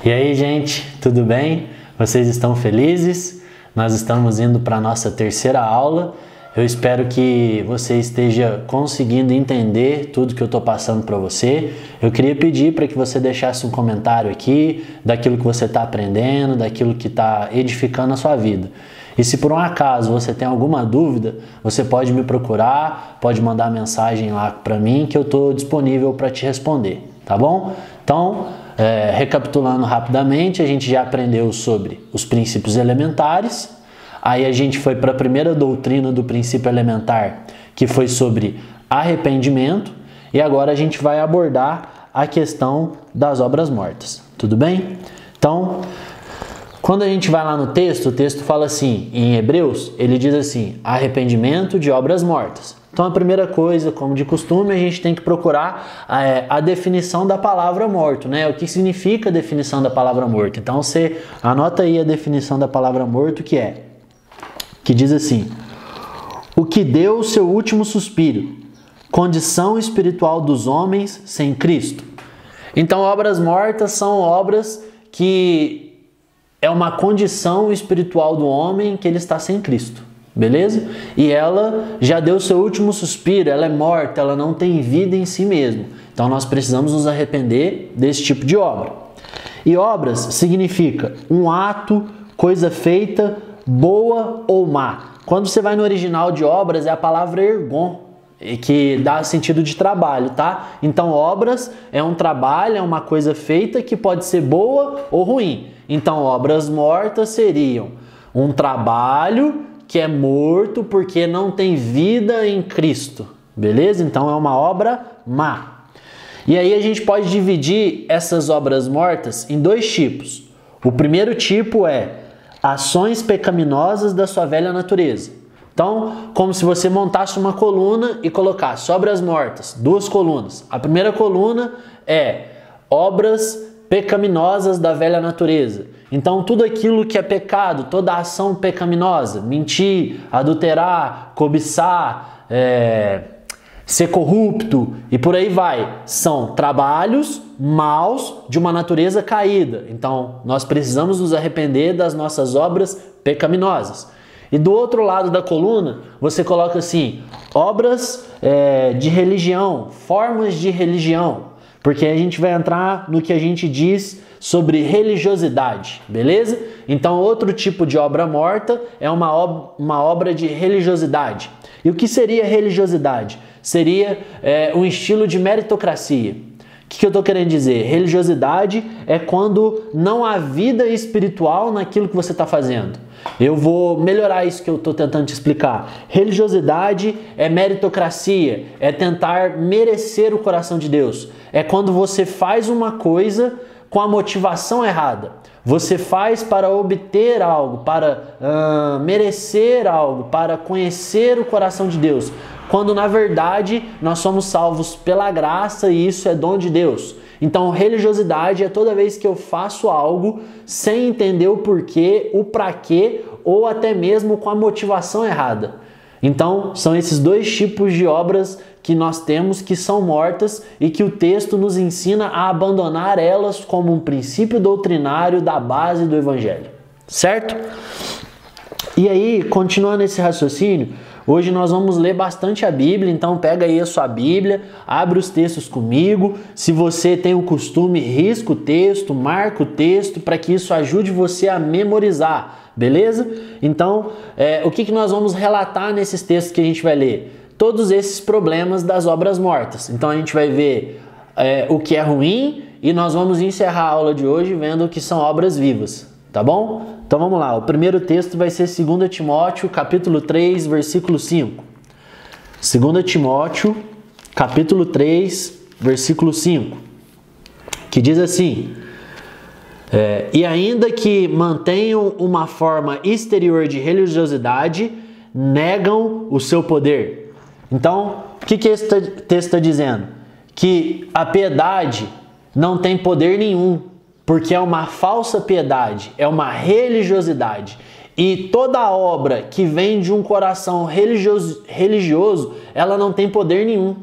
E aí, gente, tudo bem? Vocês estão felizes? Nós estamos indo para a nossa terceira aula. Eu espero que você esteja conseguindo entender tudo que eu estou passando para você. Eu queria pedir para que você deixasse um comentário aqui daquilo que você está aprendendo, daquilo que está edificando a sua vida. E se por um acaso você tem alguma dúvida, você pode me procurar, pode mandar mensagem lá para mim que eu estou disponível para te responder, tá bom? Então, recapitulando rapidamente, a gente já aprendeu sobre os princípios elementares. Aí a gente foi para a primeira doutrina do princípio elementar, que foi sobre arrependimento, e agora a gente vai abordar a questão das obras mortas, tudo bem? Então, quando a gente vai lá no texto, o texto fala assim, em Hebreus, ele diz assim, arrependimento de obras mortas. Então a primeira coisa, como de costume, a gente tem que procurar a definição da palavra morto, né? O que significa a definição da palavra morto? Então você anota aí a definição da palavra morto, que diz assim, o que deu o seu último suspiro, condição espiritual dos homens sem Cristo. Então obras mortas são obras que é uma condição espiritual do homem que ele está sem Cristo, beleza? E ela já deu o seu último suspiro, ela é morta, ela não tem vida em si mesma. Então nós precisamos nos arrepender desse tipo de obra. E obras significa um ato, coisa feita, boa ou má. Quando você vai no original de obras é a palavra ergon, que dá sentido de trabalho, tá? Então obras é um trabalho, é uma coisa feita que pode ser boa ou ruim. Então obras mortas seriam um trabalho que é morto porque não tem vida em Cristo, beleza? Então é uma obra má. E aí a gente pode dividir essas obras mortas em dois tipos. O primeiro tipo é ações pecaminosas da sua velha natureza. Então, como se você montasse uma coluna e colocasse obras mortas, duas colunas. A primeira coluna é obras pecaminosas da velha natureza. Então, tudo aquilo que é pecado, toda ação pecaminosa, mentir, adulterar, cobiçar, ser corrupto e por aí vai, são trabalhos maus de uma natureza caída. Então, nós precisamos nos arrepender das nossas obras pecaminosas. E do outro lado da coluna, você coloca assim, obras de religião, formas de religião, porque a gente vai entrar no que a gente diz sobre religiosidade, beleza? Então, outro tipo de obra morta é uma obra de religiosidade. E o que seria religiosidade? Seria um estilo de meritocracia. O que eu estou querendo dizer? Religiosidade é quando não há vida espiritual naquilo que você está fazendo. Eu vou melhorar isso que eu estou tentando te explicar. Religiosidade é meritocracia, é tentar merecer o coração de Deus. É quando você faz uma coisa com a motivação errada. Você faz para obter algo, para merecer algo, para conhecer o coração de Deus. Quando na verdade nós somos salvos pela graça e isso é dom de Deus. Então religiosidade é toda vez que eu faço algo sem entender o porquê, o pra quê ou até mesmo com a motivação errada. Então são esses dois tipos de obras que nós temos que são mortas e que o texto nos ensina a abandonar elas como um princípio doutrinário da base do Evangelho, certo? E aí, continuando esse raciocínio, hoje nós vamos ler bastante a Bíblia, então pega aí a sua Bíblia, abre os textos comigo. Se você tem o costume, risca o texto, marca o texto, para que isso ajude você a memorizar, beleza? Então, o que nós vamos relatar nesses textos que a gente vai ler? Todos esses problemas das obras mortas. Então a gente vai ver o que é ruim e nós vamos encerrar a aula de hoje vendo o que são obras vivas, tá bom? Então vamos lá, o primeiro texto vai ser 2 Timóteo, capítulo 3, versículo 5. 2 Timóteo, capítulo 3, versículo 5, que diz assim, e ainda que mantenham uma forma exterior de religiosidade, negam o seu poder. Então, o que esse texto está dizendo? Que a piedade não tem poder nenhum, porque é uma falsa piedade, é uma religiosidade. E toda obra que vem de um coração religioso, ela não tem poder nenhum.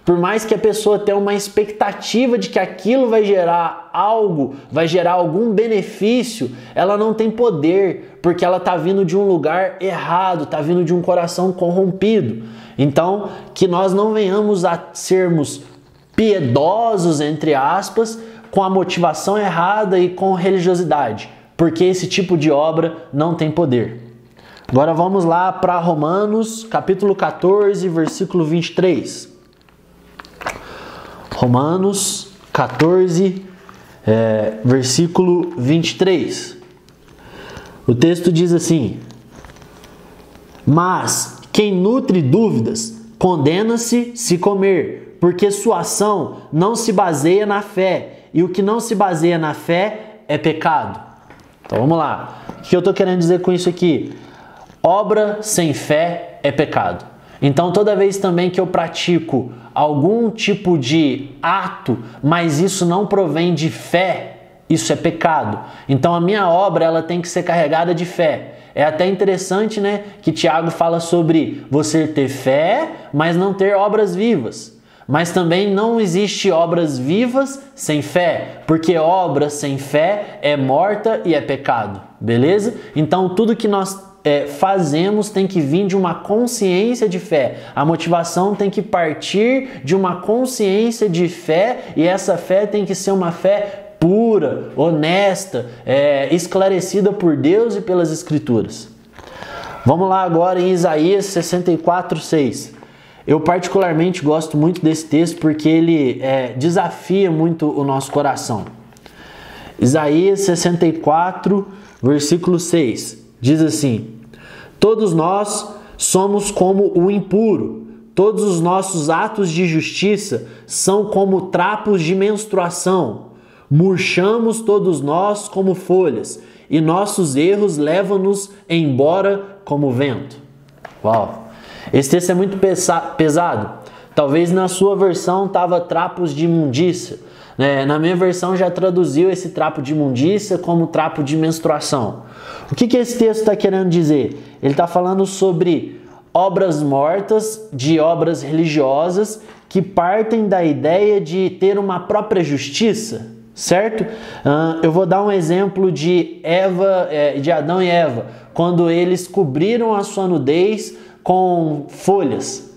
Por mais que a pessoa tenha uma expectativa de que aquilo vai gerar algo, vai gerar algum benefício, ela não tem poder, porque ela está vindo de um lugar errado, está vindo de um coração corrompido. Então, que nós não venhamos a sermos piedosos, entre aspas, com a motivação errada e com religiosidade, porque esse tipo de obra não tem poder. Agora vamos lá para Romanos, capítulo 14, versículo 23. Romanos 14, versículo 23. O texto diz assim: mas quem nutre dúvidas, condena-se se comer, porque sua ação não se baseia na fé, e o que não se baseia na fé é pecado. Então vamos lá. O que eu estou querendo dizer com isso aqui? Obra sem fé é pecado. Então toda vez também que eu pratico algum tipo de ato, mas isso não provém de fé, isso é pecado. Então a minha obra ela tem que ser carregada de fé. É até interessante, né, que Tiago fala sobre você ter fé, mas não ter obras vivas. Mas também não existe obras vivas sem fé, porque obra sem fé é morta e é pecado, beleza? Então tudo que nós fazemos tem que vir de uma consciência de fé. A motivação tem que partir de uma consciência de fé, e essa fé tem que ser uma fé pura, honesta, esclarecida por Deus e pelas Escrituras. Vamos lá agora em Isaías 64, 6. Eu particularmente gosto muito desse texto porque ele desafia muito o nosso coração. Isaías 64, versículo 6, diz assim: todos nós somos como o impuro, todos os nossos atos de justiça são como trapos de menstruação, murchamos todos nós como folhas, e nossos erros levam-nos embora como vento. Uau! Esse texto é muito pesado. Talvez na sua versão estava trapos de imundícia. Na minha versão já traduziu esse trapo de imundícia como trapo de menstruação. O que esse texto está querendo dizer? Ele está falando sobre obras mortas, de obras religiosas que partem da ideia de ter uma própria justiça, certo? Eu vou dar um exemplo de Adão e Eva, quando eles cobriram a sua nudez com folhas.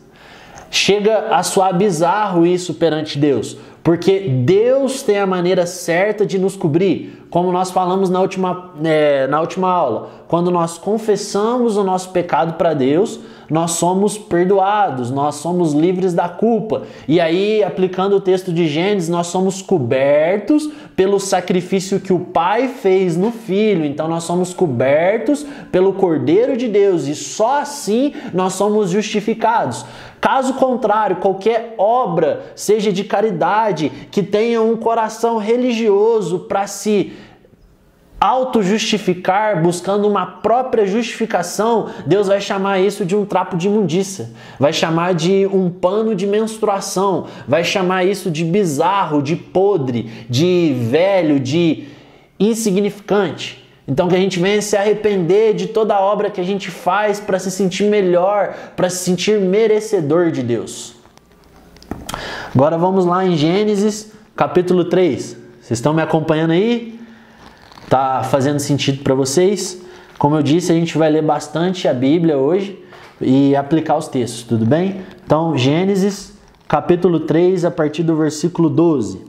Chega a soar bizarro isso perante Deus, porque Deus tem a maneira certa de nos cobrir, como nós falamos na última aula. Quando nós confessamos o nosso pecado para Deus, nós somos perdoados, nós somos livres da culpa. E aí, aplicando o texto de Gênesis, nós somos cobertos pelo sacrifício que o Pai fez no Filho. Então nós somos cobertos pelo Cordeiro de Deus, e só assim nós somos justificados. Caso contrário, qualquer obra, seja de caridade, que tenha um coração religioso para se auto-justificar, buscando uma própria justificação, Deus vai chamar isso de um trapo de imundícia, vai chamar de um pano de menstruação, vai chamar isso de bizarro, de podre, de velho, de insignificante. Então que a gente venha se arrepender de toda a obra que a gente faz para se sentir melhor, para se sentir merecedor de Deus. Agora vamos lá em Gênesis capítulo 3. Vocês estão me acompanhando aí? Tá fazendo sentido para vocês? Como eu disse, a gente vai ler bastante a Bíblia hoje e aplicar os textos, tudo bem? Então, Gênesis capítulo 3, a partir do versículo 12,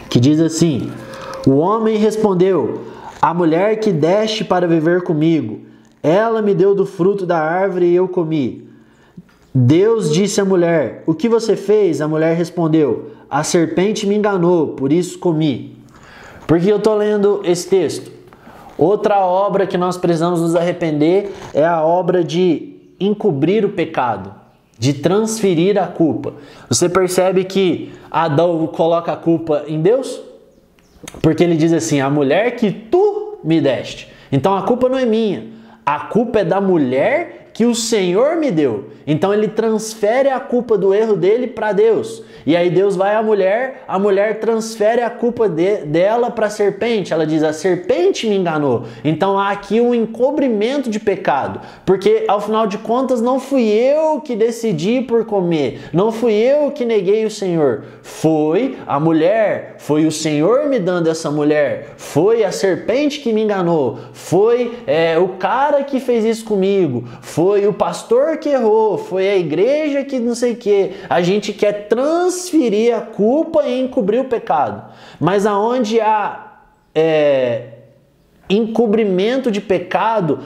que diz assim: o homem respondeu: a mulher que deste para viver comigo, ela me deu do fruto da árvore e eu comi. Deus disse à mulher: o que você fez? A mulher respondeu: a serpente me enganou, por isso comi. Por que eu estou lendo esse texto? Outra obra que nós precisamos nos arrepender é a obra de encobrir o pecado, de transferir a culpa. Você percebe que Adão coloca a culpa em Deus? Porque ele diz assim: a mulher que tu me deste. Então a culpa não é minha, a culpa é da mulher que o Senhor me deu. Então ele transfere a culpa do erro dele para Deus. E aí Deus vai à mulher, a mulher transfere a culpa dela para a serpente. Ela diz, a serpente me enganou. Então há aqui um encobrimento de pecado. Porque ao final de contas não fui eu que decidi por comer. Não fui eu que neguei o Senhor. Foi a mulher. Foi o Senhor me dando essa mulher. Foi a serpente que me enganou. Foi o cara que fez isso comigo. Foi o pastor que errou. Foi a igreja que não sei o que. A gente quer transferir a culpa e encobrir o pecado. Mas aonde há encobrimento de pecado,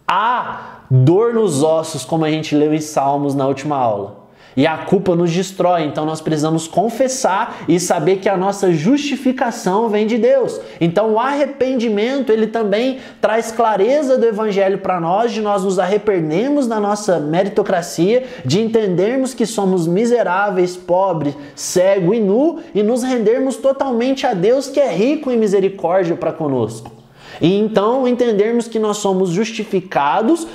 há dor nos ossos, como a gente leu em Salmos na última aula. E a culpa nos destrói, então nós precisamos confessar e saber que a nossa justificação vem de Deus. Então o arrependimento, ele também traz clareza do evangelho para nós, de nós nos arrependermos da nossa meritocracia, de entendermos que somos miseráveis, pobres, cego e nu, e nos rendermos totalmente a Deus, que é rico em misericórdia para conosco. E então entendermos que nós somos justificados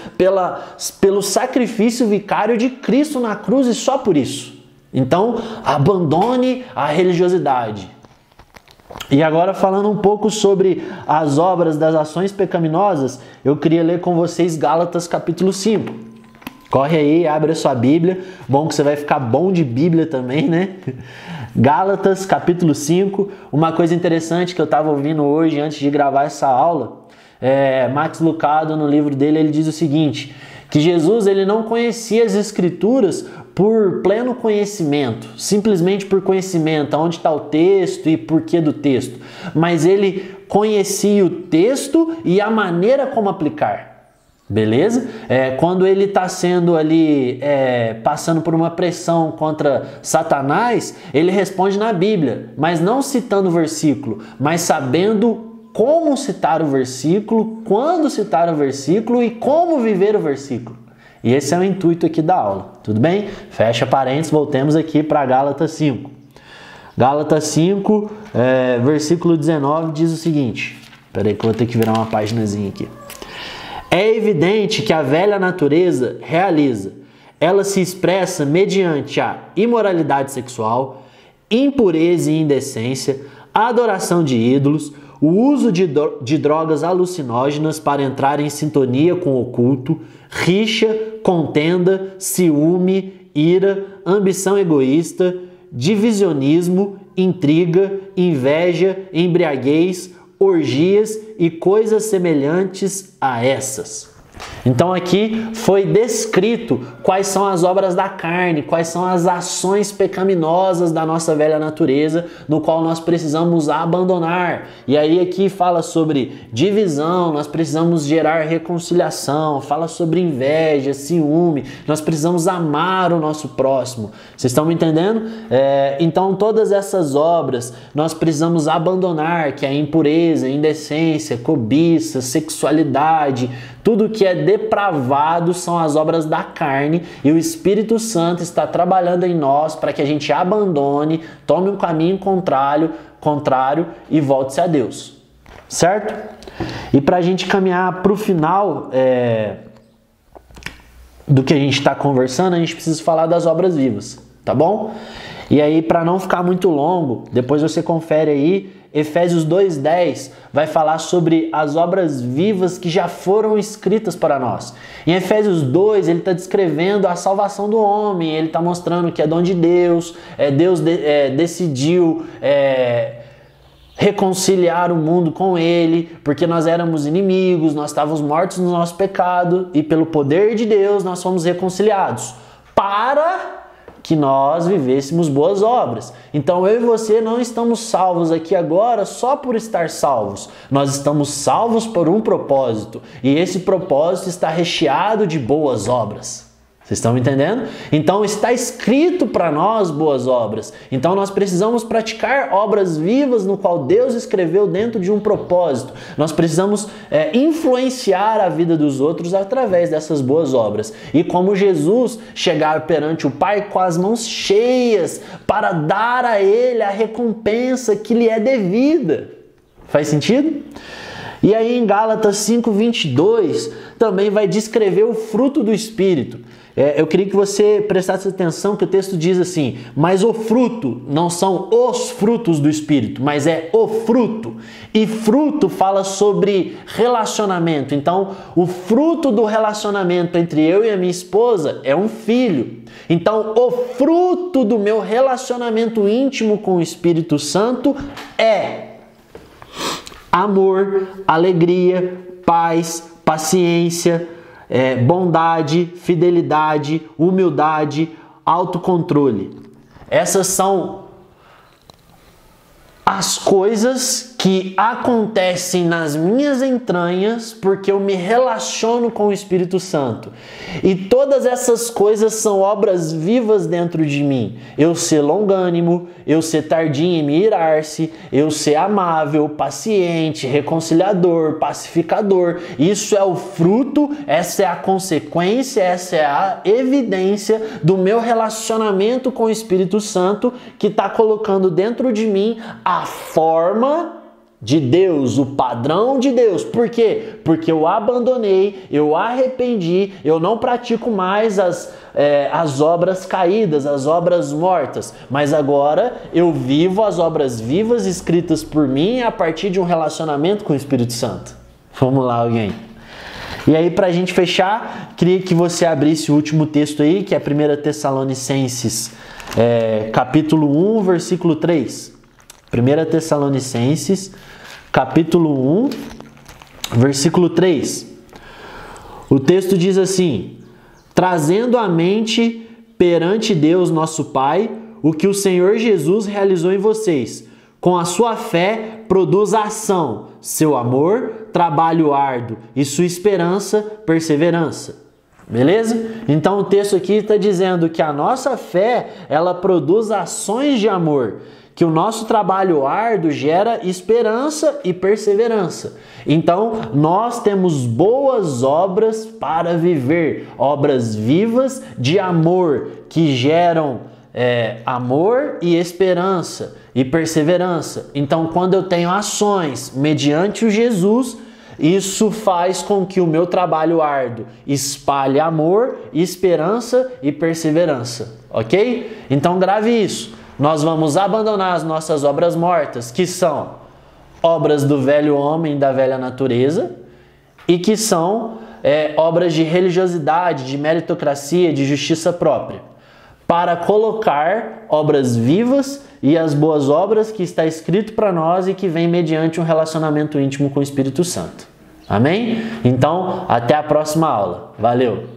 pelo sacrifício vicário de Cristo na cruz e só por isso. Então abandone a religiosidade. E agora falando um pouco sobre as obras das ações pecaminosas, eu queria ler com vocês Gálatas capítulo 5. Corre aí, abre a sua Bíblia. Bom que você vai ficar bom de Bíblia também, né? Gálatas, capítulo 5. Uma coisa interessante que eu estava ouvindo hoje, antes de gravar essa aula, Max Lucado, no livro dele, ele diz o seguinte, que Jesus ele não conhecia as Escrituras por pleno conhecimento, simplesmente por conhecimento, onde está o texto e porquê do texto, mas ele conhecia o texto e a maneira como aplicar. Beleza? Quando ele está sendo ali, passando por uma pressão contra Satanás, ele responde na Bíblia, mas não citando o versículo, mas sabendo como citar o versículo, quando citar o versículo e como viver o versículo. E esse é o intuito aqui da aula, tudo bem? Fecha parênteses, voltemos aqui para Gálatas 5. Gálatas 5, versículo 19 diz o seguinte, espera aí que eu vou ter que virar uma paginazinha aqui. É evidente que a velha natureza realiza. Ela se expressa mediante a imoralidade sexual, impureza e indecência, a adoração de ídolos, o uso de drogas alucinógenas para entrar em sintonia com o oculto, rixa, contenda, ciúme, ira, ambição egoísta, divisionismo, intriga, inveja, embriaguez, orgias e coisas semelhantes a essas. Então aqui foi descrito quais são as obras da carne, quais são as ações pecaminosas da nossa velha natureza, no qual nós precisamos abandonar. E aí aqui fala sobre divisão, nós precisamos gerar reconciliação, fala sobre inveja, ciúme, nós precisamos amar o nosso próximo. Vocês estão me entendendo? Então todas essas obras nós precisamos abandonar, que é a impureza, indecência, cobiça, sexualidade, tudo que é depravado são as obras da carne e o Espírito Santo está trabalhando em nós para que a gente abandone, tome um caminho contrário e volte-se a Deus, certo? E para a gente caminhar para o final do que a gente está conversando, a gente precisa falar das obras vivas, tá bom? E aí, para não ficar muito longo, depois você confere aí, Efésios 2:10 vai falar sobre as obras vivas que já foram escritas para nós. Em Efésios 2, ele está descrevendo a salvação do homem, ele está mostrando que é dom de Deus, Deus decidiu reconciliar o mundo com ele, porque nós éramos inimigos, nós estávamos mortos no nosso pecado, e pelo poder de Deus nós fomos reconciliados, para que nós vivêssemos boas obras. Então eu e você não estamos salvos aqui agora só por estar salvos. Nós estamos salvos por um propósito. E esse propósito está recheado de boas obras. Vocês estão me entendendo? Então está escrito para nós boas obras. Então nós precisamos praticar obras vivas no qual Deus escreveu dentro de um propósito. Nós precisamos influenciar a vida dos outros através dessas boas obras. E como Jesus chegar perante o Pai com as mãos cheias para dar a Ele a recompensa que lhe é devida. Faz sentido? E aí em Gálatas 5:22 também vai descrever o fruto do Espírito. Eu queria que você prestasse atenção que o texto diz assim: mas o fruto não são os frutos do Espírito, mas é o fruto. E fruto fala sobre relacionamento. Então, o fruto do relacionamento entre eu e a minha esposa é um filho. Então, o fruto do meu relacionamento íntimo com o Espírito Santo é amor, alegria, paz, paciência, bondade, fidelidade, humildade, autocontrole. Essas são as coisas que acontecem nas minhas entranhas porque eu me relaciono com o Espírito Santo. E todas essas coisas são obras vivas dentro de mim. Eu ser longânimo, eu ser tardio em me irar-se, eu ser amável, paciente, reconciliador, pacificador. Isso é o fruto, essa é a consequência, essa é a evidência do meu relacionamento com o Espírito Santo que está colocando dentro de mim a forma de Deus, o padrão de Deus. Por quê? Porque eu abandonei, eu arrependi, eu não pratico mais as obras caídas, as obras mortas, mas agora eu vivo as obras vivas escritas por mim a partir de um relacionamento com o Espírito Santo. Vamos lá, alguém. E aí, para a gente fechar, queria que você abrisse o último texto aí, que é 1 Tessalonicenses, capítulo 1, versículo 3. 1 Tessalonicenses, capítulo 1, versículo 3. O texto diz assim: trazendo à mente perante Deus nosso Pai o que o Senhor Jesus realizou em vocês. Com a sua fé produz ação, seu amor, trabalho árduo e sua esperança, perseverança. Beleza? Então o texto aqui está dizendo que a nossa fé, ela produz ações de amor, que o nosso trabalho árduo gera esperança e perseverança. Então, nós temos boas obras para viver, obras vivas de amor, que geram amor e esperança e perseverança. Então, quando eu tenho ações mediante o Jesus, isso faz com que o meu trabalho árduo espalhe amor, esperança e perseverança, ok? Então, grave isso. Nós vamos abandonar as nossas obras mortas, que são obras do velho homem, da velha natureza, e que são obras de religiosidade, de meritocracia, de justiça própria, para colocar obras vivas e as boas obras que está escrito para nós e que vem mediante um relacionamento íntimo com o Espírito Santo. Amém? Então, até a próxima aula. Valeu!